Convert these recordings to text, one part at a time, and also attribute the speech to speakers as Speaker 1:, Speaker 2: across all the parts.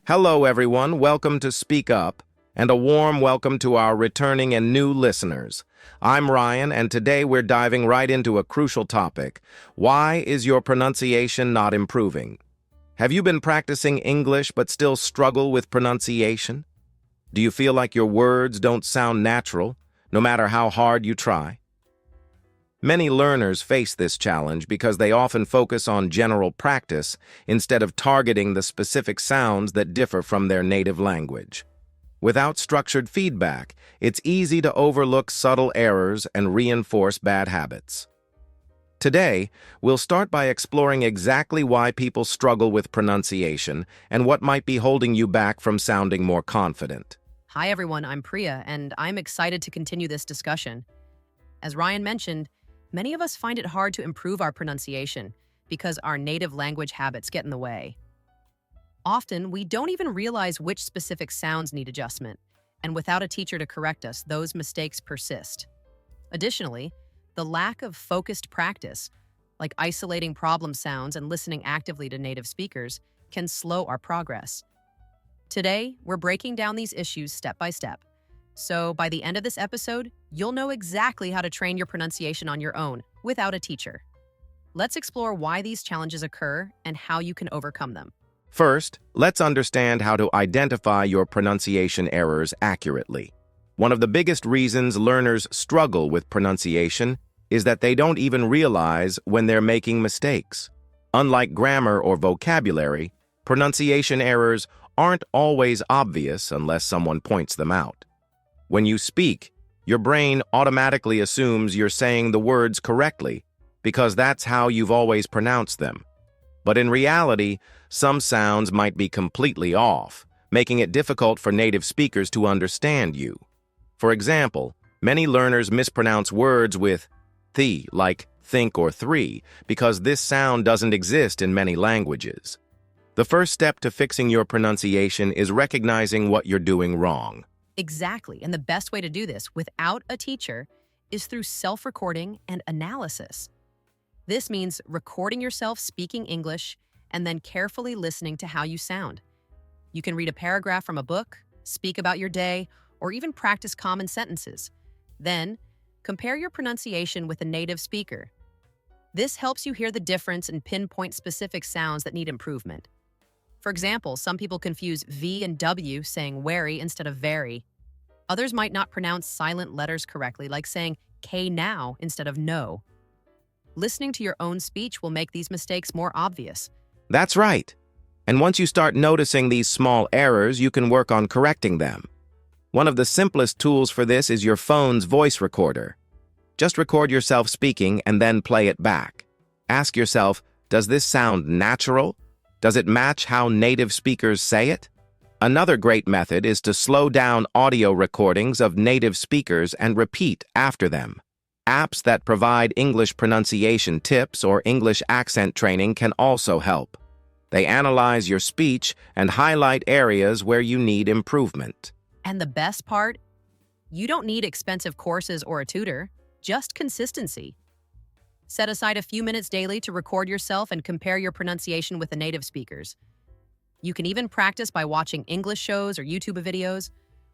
Speaker 1: Hello, everyone. Welcome to Speak Up, and a warm welcome to our returning and new listeners. I'm Ryan, and today we're diving right into a crucial topic. Why is your pronunciation not improving? Have you been practicing English but still struggle with pronunciation? Do you feel like your words don't sound natural, no matter how hard you try? Many learners face this challenge because they often focus on general practice instead of targeting the specific sounds that differ from their native language. Without structured feedback, it's easy to overlook subtle errors and reinforce bad habits. Today, we'll start by exploring exactly why people struggle with pronunciation and what might be holding you back from sounding more confident.
Speaker 2: Hi everyone, I'm Priya, and I'm excited to continue this discussion. As Ryan mentioned, many of us find it hard to improve our pronunciation because our native language habits get in the way. Often, we don't even realize which specific sounds need adjustment, and without a teacher to correct us, those mistakes persist. Additionally, the lack of focused practice, like isolating problem sounds and listening actively to native speakers, can slow our progress. Today, we're breaking down these issues step by step. So by the end of this episode, you'll know exactly how to train your pronunciation on your own, without a teacher. Let's explore why these challenges occur and how you can overcome them.
Speaker 1: First, let's understand how to identify your pronunciation errors accurately. One of the biggest reasons learners struggle with pronunciation is that they don't even realize when they're making mistakes. Unlike grammar or vocabulary, pronunciation errors aren't always obvious unless someone points them out. When you speak, your brain automatically assumes you're saying the words correctly because that's how you've always pronounced them. But in reality, some sounds might be completely off, making it difficult for native speakers to understand you. For example, many learners mispronounce words with "the," like think or three, because this sound doesn't exist in many languages. The first step to fixing your pronunciation is recognizing what you're doing wrong.
Speaker 2: Exactly, and the best way to do this without a teacher is through self-recording and analysis. This means recording yourself speaking English and then carefully listening to how you sound. You can read a paragraph from a book, speak about your day, or even practice common sentences. Then, compare your pronunciation with a native speaker. This helps you hear the difference and pinpoint specific sounds that need improvement. For example, some people confuse V and W saying wary instead of very. Others might not pronounce silent letters correctly, like saying K now instead of no. Listening to your own speech will make these mistakes more obvious.
Speaker 1: That's right. And once you start noticing these small errors, you can work on correcting them. One of the simplest tools for this is your phone's voice recorder. Just record yourself speaking and then play it back. Ask yourself, does this sound natural? Does it match how native speakers say it? Another great method is to slow down audio recordings of native speakers and repeat after them. Apps that provide English pronunciation tips or English accent training can also help. They analyze your speech and highlight areas where you need improvement.
Speaker 2: And the best part? You don't need expensive courses or a tutor, just consistency. Set aside a few minutes daily to record yourself and compare your pronunciation with the native speakers. You can even practice by watching English shows or YouTube videos,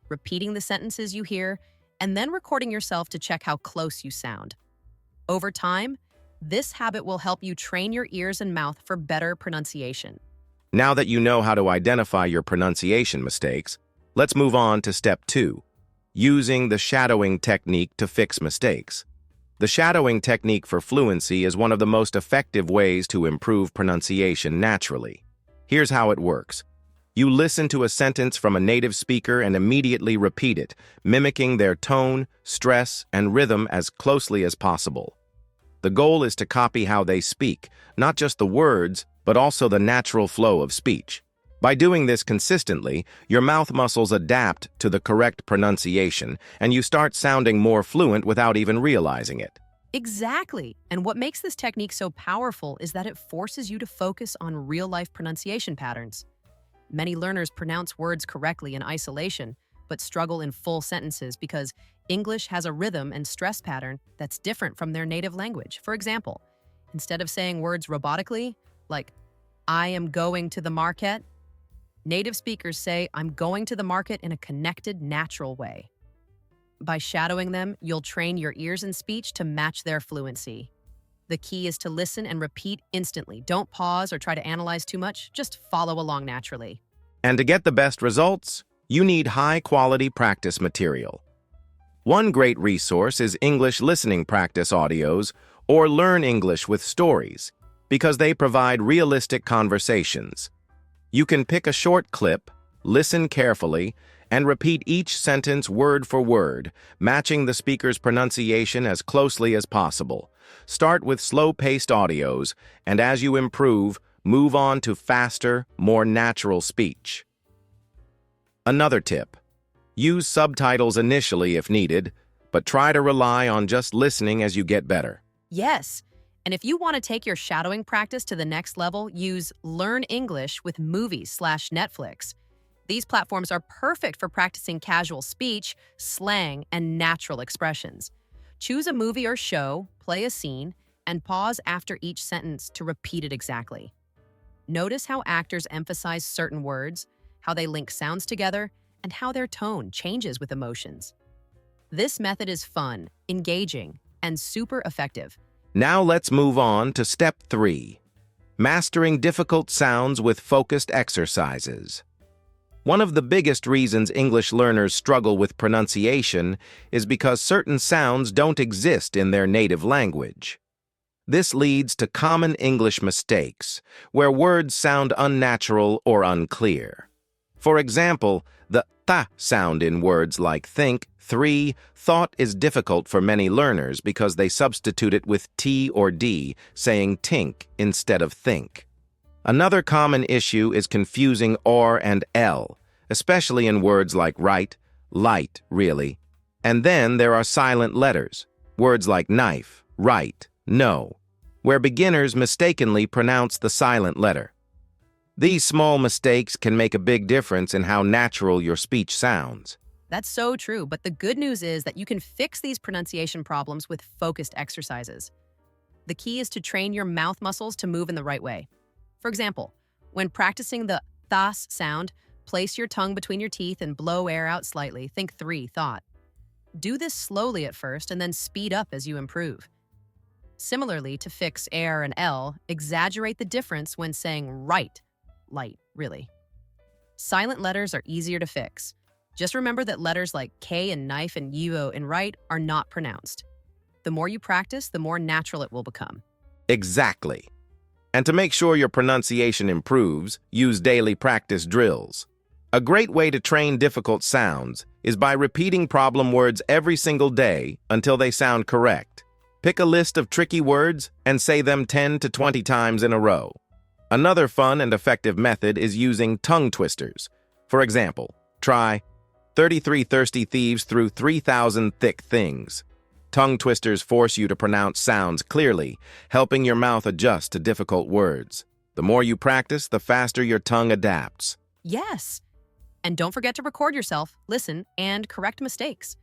Speaker 2: repeating the sentences you hear, and then recording yourself to check how close you sound. Over time, this habit will help you train your ears and mouth for better pronunciation.
Speaker 1: Now that you know how to identify your pronunciation mistakes, let's move on to step 2, using the shadowing technique to fix mistakes. The shadowing technique for fluency is one of the most effective ways to improve pronunciation naturally. Here's how it works. You listen to a sentence from a native speaker and immediately repeat it, mimicking their tone, stress, and rhythm as closely as possible. The goal is to copy how they speak, not just the words, but also the natural flow of speech. By doing this consistently, your mouth muscles adapt to the correct pronunciation, and you start sounding more fluent without even realizing it.
Speaker 2: Exactly. And what makes this technique so powerful is that it forces you to focus on real-life pronunciation patterns. Many learners pronounce words correctly in isolation, but struggle in full sentences because English has a rhythm and stress pattern that's different from their native language. For example, instead of saying words robotically, like, I am going to the market, Native speakers say, I'm going to the market in a connected, natural way. By shadowing them, you'll train your ears and speech to match their fluency. The key is to listen and repeat instantly. Don't pause or try to analyze too much. Just follow along naturally.
Speaker 1: And to get the best results, you need high-quality practice material. One great resource is English listening practice audios or Learn English with Stories, because they provide realistic conversations. You can pick a short clip, listen carefully, and repeat each sentence word for word, matching the speaker's pronunciation as closely as possible. Start with slow-paced audios, and as you improve, move on to faster, more natural speech. Another tip: use subtitles initially if needed, but try to rely on just listening as you get better.
Speaker 2: Yes, and if you want to take your shadowing practice to the next level, use Learn English with Movies/Netflix. These platforms are perfect for practicing casual speech, slang, and natural expressions. Choose a movie or show, play a scene, and pause after each sentence to repeat it exactly. Notice how actors emphasize certain words, how they link sounds together, and how their tone changes with emotions. This method is fun, engaging, and super effective.
Speaker 1: Now let's move on to Step 3: mastering difficult sounds with focused exercises. One of the biggest reasons English learners struggle with pronunciation is because certain sounds don't exist in their native language. This leads to common English mistakes, where words sound unnatural or unclear. For example, the th sound in words like think, three, thought is difficult for many learners because they substitute it with t or d, saying tink instead of think. Another common issue is confusing r and l, especially in words like right, light, really. And then there are silent letters, words like knife, right, no, where beginners mistakenly pronounce the silent letter. These small mistakes can make a big difference in how natural your speech sounds.
Speaker 2: That's so true, but the good news is that you can fix these pronunciation problems with focused exercises. The key is to train your mouth muscles to move in the right way. For example, when practicing the thas sound, place your tongue between your teeth and blow air out slightly. Think three, thought. Do this slowly at first and then speed up as you improve. Similarly, to fix air and L, exaggerate the difference when saying right, light, really. Silent letters are easier to fix. Just remember that letters like K in knife and UO in right are not pronounced. The more you practice, the more natural it will become.
Speaker 1: Exactly. And to make sure your pronunciation improves, use daily practice drills. A great way to train difficult sounds is by repeating problem words every single day until they sound correct. Pick a list of tricky words and say them 10 to 20 times in a row. Another fun and effective method is using tongue twisters. For example, try 33 thirsty thieves threw 3,000 thick things. Tongue twisters force you to pronounce sounds clearly, helping your mouth adjust to difficult words. The more you practice, the faster your tongue adapts.
Speaker 2: Yes. And don't forget to record yourself, listen, and correct mistakes.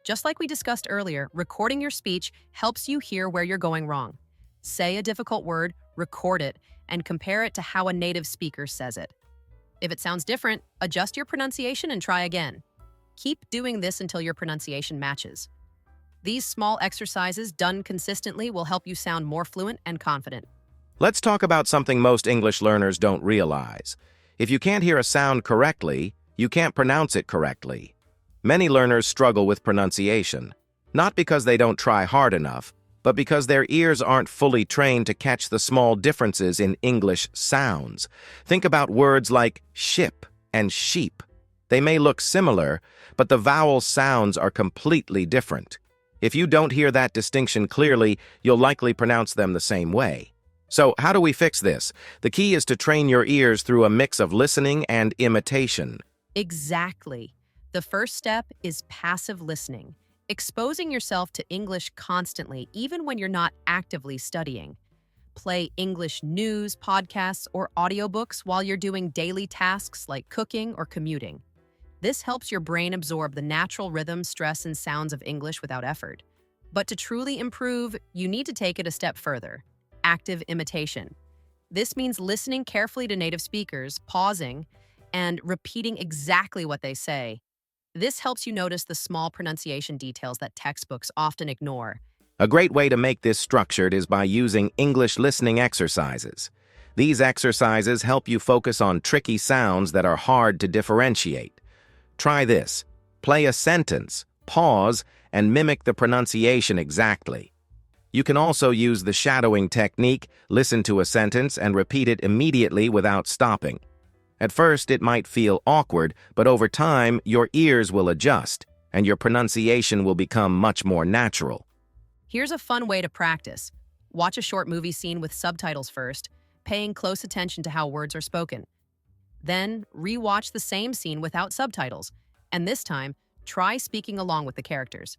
Speaker 2: Just like we discussed earlier, recording your speech helps you hear where you're going wrong. Say a difficult word, record it, and compare it to how a native speaker says it. If it sounds different, adjust your pronunciation and try again. Keep doing this until your pronunciation matches. These small exercises done consistently will help you sound more fluent and confident.
Speaker 1: Let's talk about something most English learners don't realize. If you can't hear a sound correctly, you can't pronounce it correctly. Many learners struggle with pronunciation, not because they don't try hard enough, but because their ears aren't fully trained to catch the small differences in English sounds. Think about words like ship and sheep. They may look similar, but the vowel sounds are completely different. If you don't hear that distinction clearly, you'll likely pronounce them the same way. So, how do we fix this? The key is to train your ears through a mix of listening and imitation.
Speaker 2: Exactly. The first step is passive listening, exposing yourself to English constantly, even when you're not actively studying. Play English news, podcasts, or audiobooks while you're doing daily tasks like cooking or commuting. This helps your brain absorb the natural rhythm, stress, and sounds of English without effort. But to truly improve, you need to take it a step further: active imitation. This means listening carefully to native speakers, pausing, and repeating exactly what they say. This helps you notice the small pronunciation details that textbooks often ignore.
Speaker 1: A great way to make this structured is by using English listening exercises. These exercises help you focus on tricky sounds that are hard to differentiate. Try this. Play a sentence, pause, and mimic the pronunciation exactly. You can also use the shadowing technique, listen to a sentence and repeat it immediately without stopping. At first, it might feel awkward, but over time, your ears will adjust, and your pronunciation will become much more natural.
Speaker 2: Here's a fun way to practice. Watch a short movie scene with subtitles first, paying close attention to how words are spoken. Then, re-watch the same scene without subtitles, and this time, try speaking along with the characters.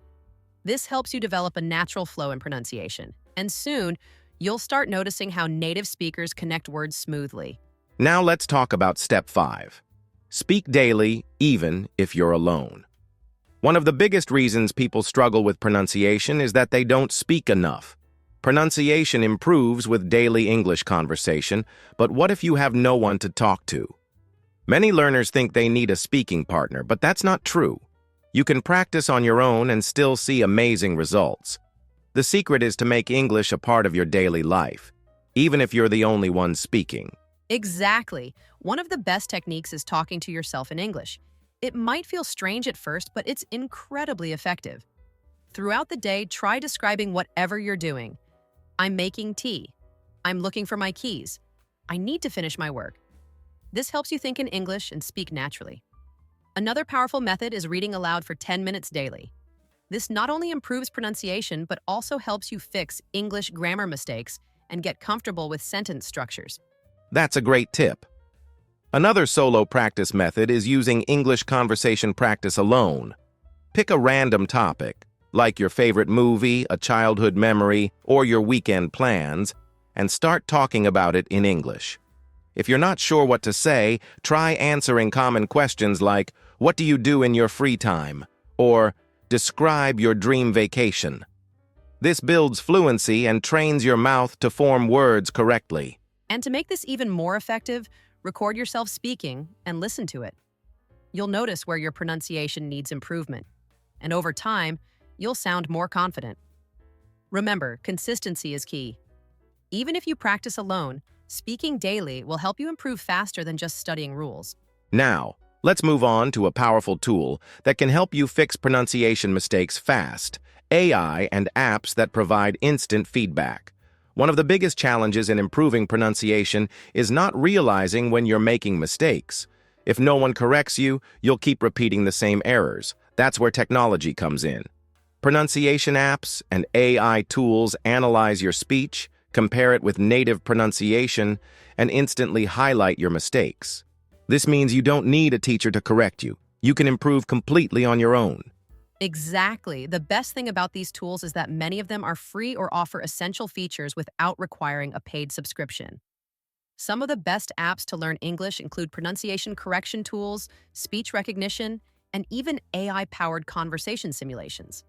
Speaker 2: This helps you develop a natural flow in pronunciation, and soon, you'll start noticing how native speakers connect words smoothly.
Speaker 1: Now let's talk about step 5. Speak daily, even if you're alone. One of the biggest reasons people struggle with pronunciation is that they don't speak enough. Pronunciation improves with daily English conversation, but what if you have no one to talk to? Many learners think they need a speaking partner, but that's not true. You can practice on your own and still see amazing results. The secret is to make English a part of your daily life, even if you're the only one speaking.
Speaker 2: Exactly. One of the best techniques is talking to yourself in English. It might feel strange at first, but it's incredibly effective. Throughout the day, try describing whatever you're doing. I'm making tea. I'm looking for my keys. I need to finish my work. This helps you think in English and speak naturally. Another powerful method is reading aloud for 10 minutes daily. This not only improves pronunciation, but also helps you fix English grammar mistakes and get comfortable with sentence structures.
Speaker 1: That's a great tip. Another solo practice method is using English conversation practice alone. Pick a random topic, like your favorite movie, a childhood memory, or your weekend plans, and start talking about it in English. If you're not sure what to say, try answering common questions like, "What do you do in your free time?" or "Describe your dream vacation." This builds fluency and trains your mouth to form words correctly.
Speaker 2: And to make this even more effective, record yourself speaking and listen to it. You'll notice where your pronunciation needs improvement, and over time, you'll sound more confident. Remember, consistency is key. Even if you practice alone, speaking daily will help you improve faster than just studying rules.
Speaker 1: Now, let's move on to a powerful tool that can help you fix pronunciation mistakes fast: AI and apps that provide instant feedback. One of the biggest challenges in improving pronunciation is not realizing when you're making mistakes. If no one corrects you, you'll keep repeating the same errors. That's where technology comes in. Pronunciation apps and AI tools analyze your speech, compare it with native pronunciation, and instantly highlight your mistakes. This means you don't need a teacher to correct you. You can improve completely on your own.
Speaker 2: Exactly. The best thing about these tools is that many of them are free or offer essential features without requiring a paid subscription. Some of the best apps to learn English include pronunciation correction tools, speech recognition, and even AI-powered conversation simulations.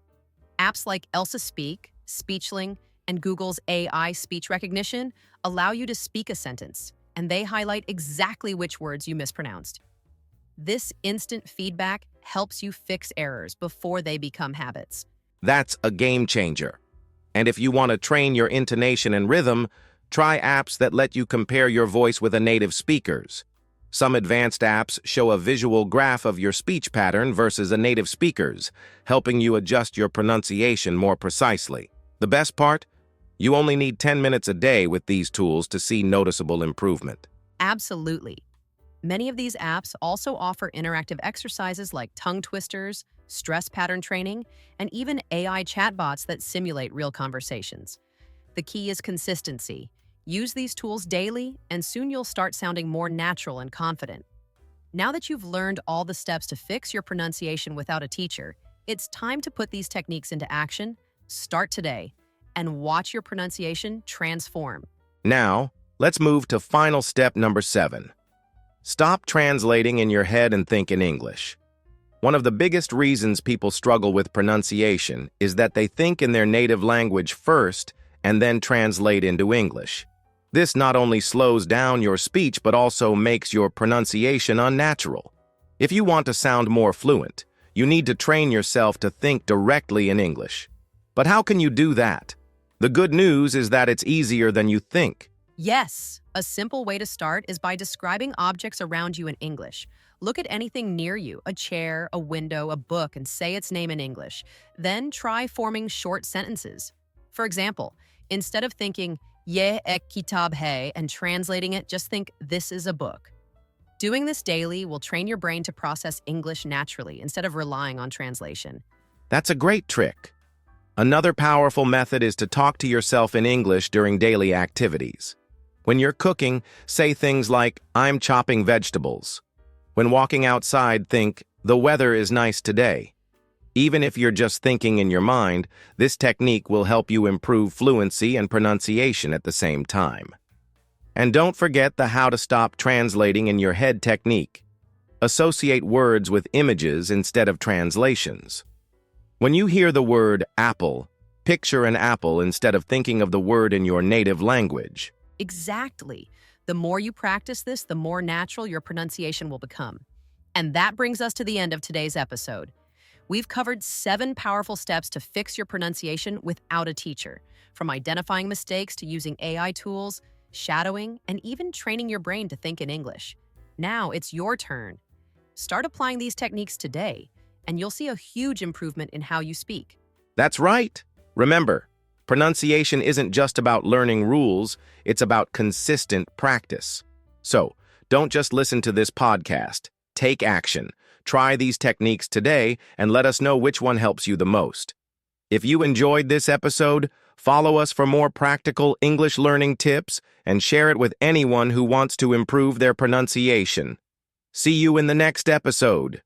Speaker 2: Apps like Elsa Speak, Speechling, and Google's AI speech recognition allow you to speak a sentence, and they highlight exactly which words you mispronounced. This instant feedback helps you fix errors before they become habits.
Speaker 1: That's a game changer. And if you want to train your intonation and rhythm, try apps that let you compare your voice with a native speaker's. Some advanced apps show a visual graph of your speech pattern versus a native speaker's, helping you adjust your pronunciation more precisely. The best part? You only need 10 minutes a day with these tools to see noticeable improvement.
Speaker 2: Absolutely. Many of these apps also offer interactive exercises like tongue twisters, stress pattern training, and even AI chatbots that simulate real conversations. The key is consistency. Use these tools daily, and soon you'll start sounding more natural and confident. Now that you've learned all the steps to fix your pronunciation without a teacher, it's time to put these techniques into action. Start today and watch your pronunciation transform.
Speaker 1: Now, let's move to final step number 7. Stop translating in your head and think in English. One of the biggest reasons people struggle with pronunciation is that they think in their native language first and then translate into English. This not only slows down your speech but also makes your pronunciation unnatural. If you want to sound more fluent, you need to train yourself to think directly in English. But how can you do that? The good news is that it's easier than you think.
Speaker 2: Yes, a simple way to start is by describing objects around you in English. Look at anything near you, a chair, a window, a book, and say its name in English. Then try forming short sentences. For example, instead of thinking, ye ek kitab hai, and translating it, just think, this is a book. Doing this daily will train your brain to process English naturally instead of relying on translation.
Speaker 1: That's a great trick. Another powerful method is to talk to yourself in English during daily activities. When you're cooking, say things like, I'm chopping vegetables. When walking outside, think, the weather is nice today. Even if you're just thinking in your mind, this technique will help you improve fluency and pronunciation at the same time. And don't forget the how to stop translating in your head technique. Associate words with images instead of translations. When you hear the word apple, picture an apple instead of thinking of the word in your native language.
Speaker 2: Exactly. The more you practice this, the more natural your pronunciation will become. And that brings us to the end of today's episode. We've covered 7 powerful steps to fix your pronunciation without a teacher, from identifying mistakes to using AI tools, shadowing, and even training your brain to think in English. Now it's your turn. Start applying these techniques today, and you'll see a huge improvement in how you speak.
Speaker 1: That's right. Remember, pronunciation isn't just about learning rules, it's about consistent practice. So, don't just listen to this podcast. Take action. Try these techniques today and let us know which one helps you the most. If you enjoyed this episode, follow us for more practical English learning tips and share it with anyone who wants to improve their pronunciation. See you in the next episode.